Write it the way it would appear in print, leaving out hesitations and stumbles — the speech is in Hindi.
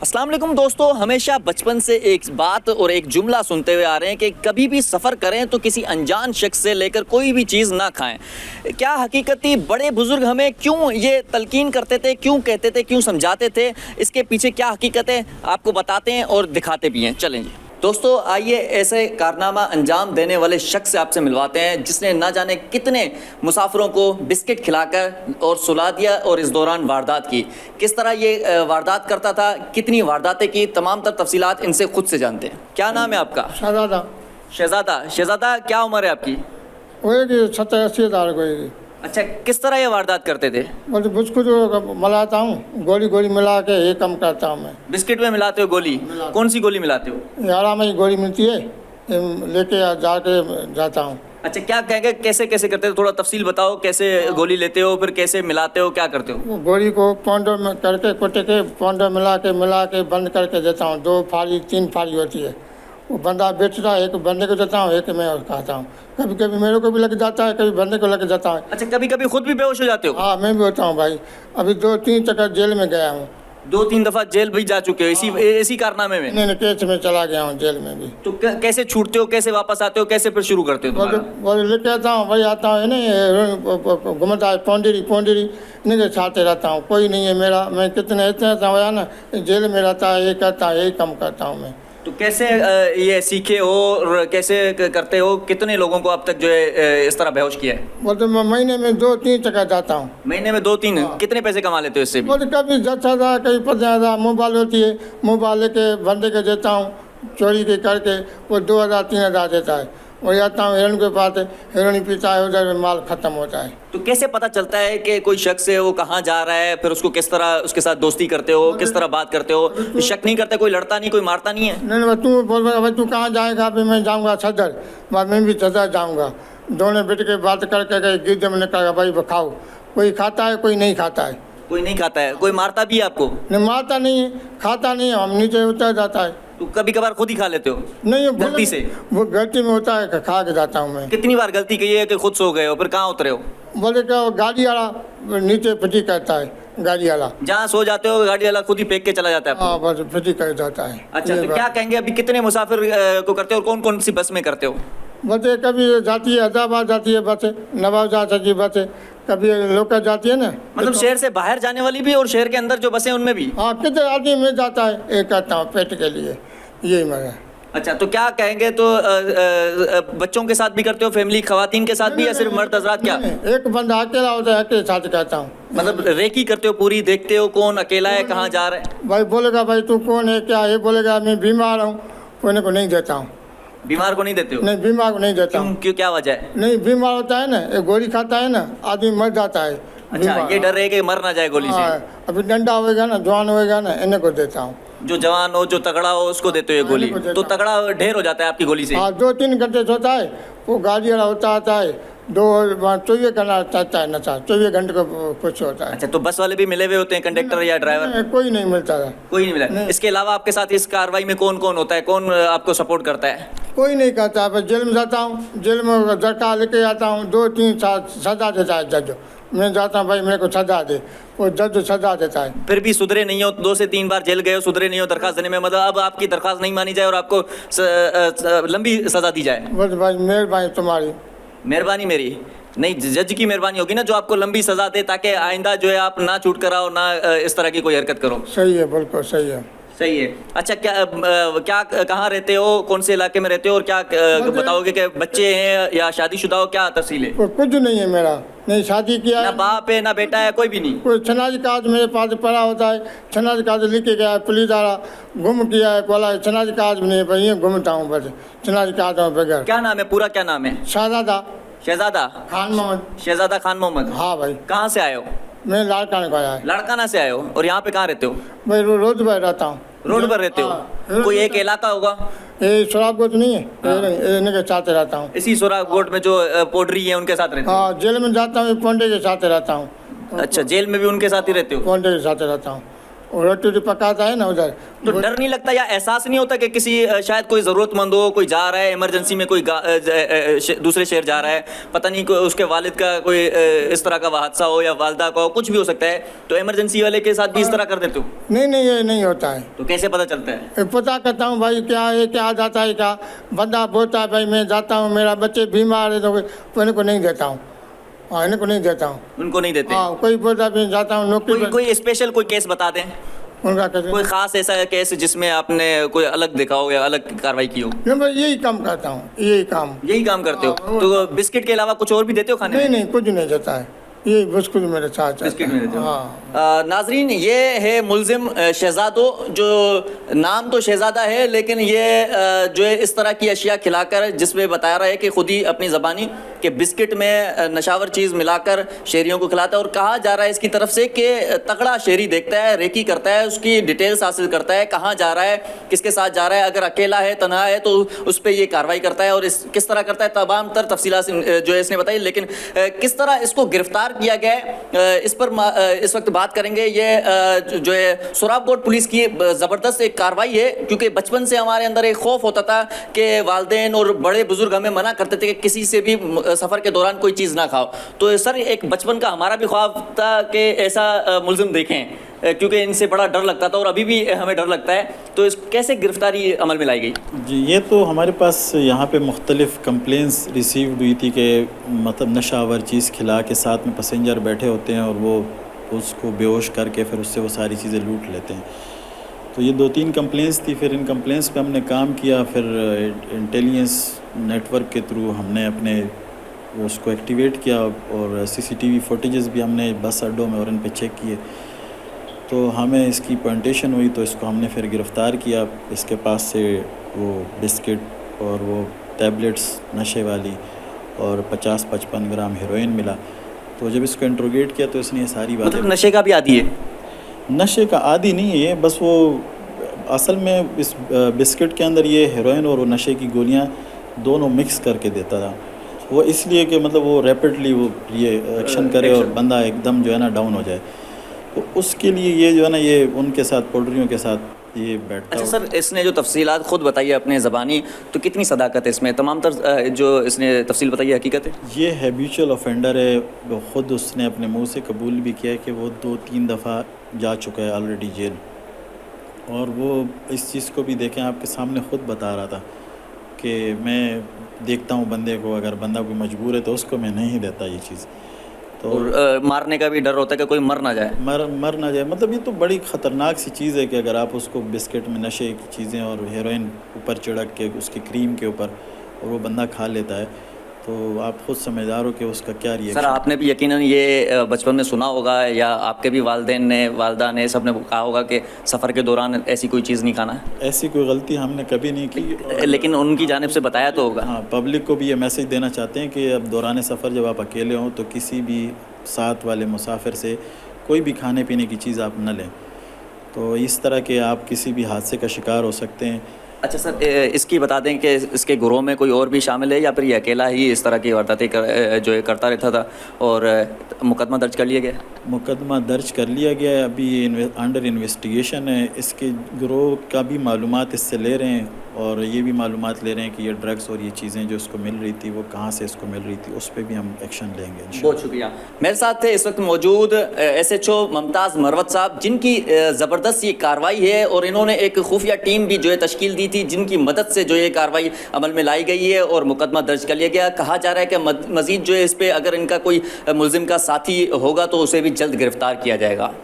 अस्सलाम वालेकुम दोस्तों, हमेशा बचपन से एक बात और एक जुमला सुनते हुए आ रहे हैं कि कभी भी सफ़र करें तो किसी अनजान शख्स से लेकर कोई भी चीज़ ना खाएं। क्या हकीकती बड़े बुजुर्ग हमें क्यों ये तलकीन करते थे, क्यों कहते थे, क्यों समझाते थे, इसके पीछे क्या हकीकत है आपको बताते हैं और दिखाते भी हैं। चलें जी दोस्तों, आइए ऐसे कारनामा अंजाम देने वाले शख्स से आपसे मिलवाते हैं जिसने ना जाने कितने मुसाफिरों को बिस्किट खिलाकर और सुला दिया और इस दौरान वारदात की। किस तरह ये वारदात करता था, कितनी वारदातें की, तमाम तर तफसीलात इनसे खुद से जानते हैं। क्या नाम है आपका? शहजादा। शहजादा, क्या उम्र है आपकी? वही 70-80 हज़ार कोई। अच्छा, किस तरह ये वारदात करते थे? मतलब बिस्कुट मिलाता हूँ, गोली मिला के ये कम करता हूँ मैं। बिस्किट में मिलाते हो गोली? कौन सी गोली मिलाते हो? 11 में गोली मिलती है, लेके जाके जाता हूँ। अच्छा, क्या कहेंगे, कैसे कैसे करते हो, थोड़ा तफसील बताओ। कैसे गोली लेते हो, फिर कैसे मिलाते हो, क्या करते हो? गोली को पाउडर में करके कुटे के पाउडर मिला के बंद करके देता हूँ। 2 फाड़ी 3 फाड़ी होती है। वो बंदा बेचता है, एक बंदे को देता हूँ, एक मैं खाता हूँ। कभी कभी मेरे को भी लग जाता है, कभी बंदे को लग जाता है। अच्छा, कभी कभी खुद भी बेहोश हो जाते हो? हाँ, मैं भी होता हूँ भाई। अभी 2-3 चक्कर जेल में गया हूँ। 2-3 दफा जेल भी जा चुके हो इसी कारनामे में? नहीं, केस में चला गया हूँ, जेल में भी। तो कैसे छूटते हो, कैसे वापस आते हो, कैसे फिर शुरू करते हो? बोले लेके आता हूँ भाई, आता हूँ नहीं घूमता है पौंडरी नहीं छाते रहता हूँ। कोई नहीं है मेरा, मैं कितने इतने हुआ ना, जेल में रहता है, ये करता है, यही कम करता हूँ मैं। तो कैसे ये सीखे हो और कैसे करते हो? कितने लोगों को अब तक जो है इस तरह बेहोश किया है? बोलते मैं महीने में 2-3 चक्कर जाता हूँ। महीने में 2-3? कितने पैसे कमा लेते हो इससे भी? बोलते कभी 10,000, कभी 50,000। मोबाइल होती है, मोबाइल लेके बंदे के देता हूँ, चोरी के करके वो 2,000-3,000 देता है। वो जाता हूँ हिरण के पास, हिरण पीता है, उधर माल खत्म होता है। तो कैसे पता चलता है कि कोई शख्स है वो कहाँ जा रहा है? फिर उसको किस तरह उसके साथ दोस्ती करते हो, किस तरह बात करते हो? शक नहीं करते? कोई लड़ता नहीं, कोई मारता नहीं है? नहीं, तू बोल भाई तू कहाँ जाएगा? अभी मैं जाऊँगा सदर, बाद मैं भी सदर जाऊँगा। दोनों बैठ के बात करके गिद्ध में निकलेगा भाई खाओ। कोई खाता है, कोई नहीं खाता है। कोई नहीं खाता है? कोई मारता भी है आपको? नहीं, मारता नहीं है, खाता नहीं है, हम नीचे उतर जाता है। तो कभी कभार खुद ही खा लेते हो? नहीं, गलती से? वो गलती में होता है, खा के जाता हूँ मैं। कितनी बार गलती की है कि खुद सो गए हो, फिर कहाँ उतरे हो? बोले क्या, गाड़ी वाला नीचे फिटी करता है, गाड़ी वाला जहाँ सो जाते हो गाड़ी वाला खुद ही फेंक के चला जाता है? हाँ, बस फिटी कर जाता है। अच्छा, तो क्या कहेंगे, अभी कितने मुसाफिर को करते हो और कौन कौन सी बस में करते हो? बसें कभी जाती है, हैदराबाद जाती है बसें, नवाबजाद की बसें, कभी लोकल जाती है ना। मतलब शहर से बाहर जाने वाली भी और शहर के अंदर जो बसें उनमें भी? हाँ, कितने आदमी में जाता है, एक करता हूँ पेट के लिए, यही मजा। अच्छा, तो क्या कहेंगे, तो बच्चों के साथ भी करते हो, फैमिली खवातीन के साथ भी, या सिर्फ मर्द हजरात? क्या एक बंदा अकेला होता है, अकेले साथ करता हूँ। मतलब रेकी करते हो पूरी, देखते हो कौन अकेला है, कहाँ जा रहा है? भाई बोलेगा भाई तू कौन है, क्या है, बोलेगा मैं बीमार हूँ, कोई को नहीं देता हूँ। बीमार को नहीं देते हो? नहीं, बीमार को नहीं देता हूँ। क्यों, क्या वजह है? नहीं, बीमार होता है ना, एक गोली खाता है ना, आदमी मर जाता है। अच्छा, ये डर है कि मर ना जाए गोली से? अभी डंडा होएगा ना, जवान होएगा ना, इन्हें को देता हूँ। जो जवान हो, जो तगड़ा हो, उसको देते हो ये गोली? तो तगड़ा ढेर हो जाता है आपकी गोली से? हाँ, 2-3 घंटे सोता है, वो गाड़ी वाला होता आता है, 24 घंटा चाहता है नशा, 24 घंटे को कुछ होता है। अच्छा, तो बस वाले भी मिले हुए होते हैं, कंडक्टर या ड्राइवर? कोई नहीं मिलता है। कोई नहीं मिला? इसके अलावा आपके साथ इस कार्रवाई में कौन कौन होता है, कौन आपको सपोर्ट करता है? कोई नहीं करता है। जेल में जाता हूँ, जेल में दरकार लेके आता हूँ, 2-3 सजा देता है जज। मैं जाता हूँ भाई मेरे को सजा दे, वो जज सजा देता है। फिर भी सुधरे नहीं हो? 2 से 3 बार जेल गए हो, सुधरे नहीं हो दरखास्त देने में? मतलब अब आपकी दरखास्त नहीं मानी जाए और आपको लंबी सजा दी जाए? बस भाई मेहरबानी तुम्हारी। मेहरबानी मेरी नहीं, जज की मेहरबानी होगी ना, जो आपको लंबी सजा दे, ताकि आइंदा जो है आप ना छूट कर आओ, ना इस तरह की कोई हरकत करो। सही है, बिल्कुल सही है। सही है। अच्छा, क्या कहाँ रहते हो, कौन से इलाके में रहते हो, और क्या बताओगे कि बच्चे हैं या शादीशुदा हो, क्या तफसील है? कुछ नहीं है मेरा, नहीं शादी किया ना बाप है ना बेटा है, कोई भी नहीं? कोई शनाजी कागज मेरे पास पड़ा होता है, शनाजी कागज लिख के गया है, पुलिस वाला गुम किया है, बोला शनाजी कागज नहीं है, ये घूमता हूँ बस शनाजी कागज बगैर। क्या नाम है पूरा, क्या नाम है? शहजादा खान मोहम्मद। शहजादा खान मोहम्मद? हाँ भाई। कहाँ से आए हो? मैं लाड़काना को आया है। लाड़काना से आए हो, और यहाँ पे कहाँ रहते हो? मैं रोड पर रहता हूँ। रोड पर रहते हो? कोई एक इलाका होगा? ये शराब गोट नहीं है, इन्हीं के साथ रहता हूँ। इसी शराब गोट में जो पोडरी है उनके साथ रहते हो? हाँ, जेल में जाता हूँ, पोंडे के साथ रहता हूँ। अच्छा, जेल में भी उनके साथ ही रहते हो? पोंडे के साथ रहता हूँ। वो रोटी वोटी पकाता है ना उधर। तो डर नहीं लगता या एहसास नहीं होता कि किसी शायद कोई ज़रूरतमंद हो, कोई जा रहा है इमरजेंसी में, कोई दूसरे शहर जा रहा है, पता नहीं कोई उसके वालिद का कोई इस तरह का हादसा हो या वालदा का हो, कुछ भी हो सकता है, तो इमरजेंसी वाले के साथ भी इस तरह कर देते हो? नहीं, ये नहीं होता है। तो कैसे पता चलता है? ये पता करता हूँ भाई क्या है, क्या जाता है, क्या बंदा बोलता है भाई मैं जाता हूँ, मेरा बच्चे बीमार है, तो इनको नहीं देता हूँ। हाँ, इनको नहीं देता हूँ। उनको नहीं देते? हाँ, कोई बोलता मैं जाता हूँ नौकरी पर। कोई स्पेशल कोई केस बता दें, उनका कैसे कोई खास ऐसा केस जिसमें आपने कोई अलग देखा हो या अलग कार्रवाई की हो? नहीं, मैं यही काम करता हूँ, यही काम करते हो? तो बिस्किट के अलावा कुछ और भी देते हो खाने में? नहीं, कुछ नहीं देता है, ये बिस्कुट मेरे साथ बिस्किट में देते हो? हाँ। नाजरीन, ये है मुलजिम शहजादो, जो नाम तो शहजादा है लेकिन ये जो है इस तरह की अशिया खिलाकर, जिसमें बताया रहा है कि खुद ही अपनी ज़बानी कि बिस्किट में नशावर चीज़ मिलाकर शहरियों को खिलाता है, और कहा जा रहा है इसकी तरफ से कि तगड़ा शहरी देखता है, रेकी करता है, उसकी डिटेल्स हासिल करता है, कहाँ जा रहा है, किसके साथ जा रहा है, अगर अकेला है, तन्हा है, तो उस पर ये कार्रवाई करता है, और इस किस तरह करता है तमाम तर तफसीलात जो है इसने बताई। लेकिन किस तरह इसको गिरफ्तार किया गया है, इस पर इस वक्त बात करेंगे। ये जो है सोराबकोट पुलिस की ज़बरदस्त एक कार्रवाई है, क्योंकि बचपन से हमारे अंदर एक खौफ होता था कि वालिदैन और बड़े बुजुर्ग हमें मना करते थे कि किसी से भी सफ़र के दौरान कोई चीज़ ना खाओ। तो सर, एक बचपन का हमारा भी ख्वाब था कि ऐसा मुलजिम देखें, क्योंकि इनसे बड़ा डर लगता था और अभी भी हमें डर लगता है। तो इस कैसे गिरफ्तारी अमल में लाई गई? जी, ये तो हमारे पास यहाँ पे मुख्तलिफ़ कंप्लेंट्स रिसीव्ड हुई थी कि मतलब नशावर चीज़ खिला के साथ में पैसेंजर बैठे होते हैं और वो उसको बेहोश करके फिर उससे वो सारी चीज़ें लूट लेते हैं। तो ये 2-3 कंप्लेंट्स थी। फिर इन कंप्लेंट्स पे हमने काम किया, फिर इंटेलिजेंस नेटवर्क के थ्रू हमने अपने उसको एक्टिवेट किया और सीसीटीवी फुटेजेस भी हमने बस अड्डों में और इन पे चेक किए। तो हमें इसकी पॉइंटेशन हुई, तो इसको हमने फिर गिरफ़्तार किया। इसके पास से वो बिस्किट और वो टैबलेट्स नशे वाली और 50-55 ग्राम हेरोइन मिला। तो जब इसको इंट्रोगेट किया तो इसने ये सारी बातें, मतलब नशे का भी आदी है? नशे का आदी नहीं है ये, बस वो असल में इस बिस्किट के अंदर ये हेरोइन और वो नशे की गोलियां दोनों मिक्स करके देता था। वो इसलिए कि मतलब वो रैपिडली वो ये एक्शन करे और बंदा एकदम जो है ना डाउन हो जाए। तो उसके लिए ये जो है ना, ये उनके साथ पोल्ट्रियों के साथ ये बैठता। अच्छा सर, इसने जो तफसीलात खुद बताई है अपने ज़बानी, तो कितनी सदाकत है इसमें? तमाम तर जो इसने तफसील बताई है हकीकत है? ये हैबिचुअल ऑफेंडर है। वो ख़ुद उसने अपने मुंह से कबूल भी किया है कि वो 2-3 दफ़ा जा चुका है ऑलरेडी जेल। और वो इस चीज़ को भी देखें, आपके सामने ख़ुद बता रहा था कि मैं देखता हूँ बंदे को, अगर बंदा कोई मजबूर है तो उसको मैं नहीं देता ये चीज़। तो और मारने का भी डर होता है कि कोई मर ना जाए? मर ना जाए। मतलब ये तो बड़ी ख़तरनाक सी चीज़ है कि अगर आप उसको बिस्किट में नशे की चीज़ें और हेरोइन ऊपर चिड़क के उसकी क्रीम के ऊपर और वो बंदा खा लेता है, तो आप खुद समझदार हो कि उसका क्या रिएक्शन। सर, आपने भी यकीनन ये बचपन में सुना होगा या आपके भी वालिदैन ने, वालदा ने, सब ने कहा होगा कि सफ़र के दौरान ऐसी कोई चीज़ नहीं खाना है? ऐसी कोई गलती हमने कभी नहीं की, लेकिन उनकी जानिब से बताया तो होगा। हाँ, पब्लिक को भी ये मैसेज देना चाहते हैं कि अब दौरान सफ़र जब आप अकेले हों तो किसी भी साथ वाले मुसाफिर से कोई भी खाने पीने की चीज़ आप न लें। तो इस तरह के आप किसी भी हादसे का शिकार हो सकते हैं। अच्छा सर, इसकी बता दें कि इसके गुरोह में कोई और भी शामिल है या फिर ये अकेला ही इस तरह की वारदातें जो है करता रहता था, और मुकदमा दर्ज कर लिया गया? मुकदमा दर्ज कर लिया गया है, अभी अंडर इन्वेस्टिगेशन है। इसके गिरोह का भी मालूमात इससे ले रहे हैं और ये भी मालूमात ले रहे हैं कि ये ड्रग्स और ये चीज़ें जो इसको मिल रही थी वो कहाँ से इसको मिल रही थी, उस पर भी हम एक्शन लेंगे इंशाल्लाह। बहुत शुक्रिया। मेरे साथ थे इस वक्त मौजूद SHO मुमताज़ मरवत साहब, जिनकी ज़बरदस्त ये कार्रवाई है और इन्होंने एक खुफिया टीम भी जो है तश्कील दी थी, जिनकी मदद से जो ये कार्रवाई अमल में लाई गई है और मुकदमा दर्ज कर लिया गया। कहा जा रहा है कि मज़ीद जो है इस पर अगर इनका कोई मुलजिम का साथी होगा तो उसे भी जल्द गिरफ्तार किया जाएगा।